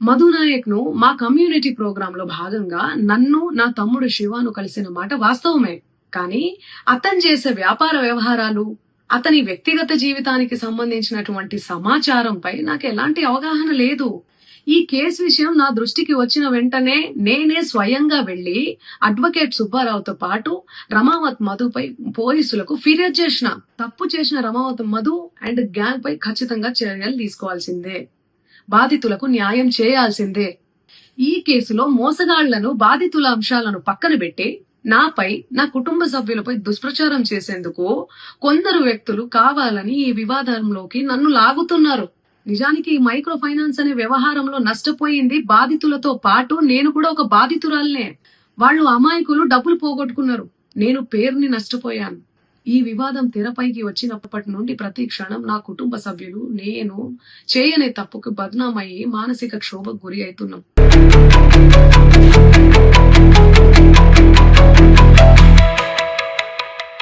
మధు నాయక్ ను మా community programme లో భాగంగా నన్ను నా తమ్ముడు శివాను కలిసిన మాట వాస్తవమే. కానీ అతను చేసే వ్యాపార వ్యవహారాలు, అతని వ్యక్తిగత జీవితానికి సంబంధించినటువంటి సమాచారంపై నాకు ఎలాంటి అవగాహన లేదు. ఈ కేసు విషయం నా దృష్టికి వచ్చిన వెంటనే నేనే స్వయంగా వెళ్లి అడ్వకేట్ సుబ్బారావుతో పాటు రమావత్ మధుపై పోలీసులకు ఫిర్యాదు చేసిన. తప్పు చేసిన రమావత్ మధు అండ్ గ్యాంగ్ పై ఖచ్చితంగా చర్యలు తీసుకోవాల్సిందే. బాధితులకు న్యాయం చేయాల్సిందే. ఈ కేసులో మోసగాళ్లను, బాధితుల అంశాలను పక్కన పెట్టి నాపై, నా కుటుంబ సభ్యులపై దుష్ప్రచారం చేసేందుకు కొందరు వ్యక్తులు కావాలని ఈ వివాదంలోకి నన్ను లాగుతున్నారు. నిజానికి ఈ మైక్రో ఫైనాన్స్ అనే వ్యవహారంలో నష్టపోయింది బాధితులతో పాటు నేను కూడా ఒక బాధితురాలనే. వాళ్ళు అమాయకులు, డబ్బులు పోగొట్టుకున్నారు. నేను పేరుని నష్టపోయాను. ఈ వివాదం తెరపైకి వచ్చినప్పటి నుండి ప్రతి క్షణం నా కుటుంబ సభ్యులు, నేను చేయని తప్పుకు బద్నామయ్యి మానసిక క్షోభకు గురి అవుతున్నాం.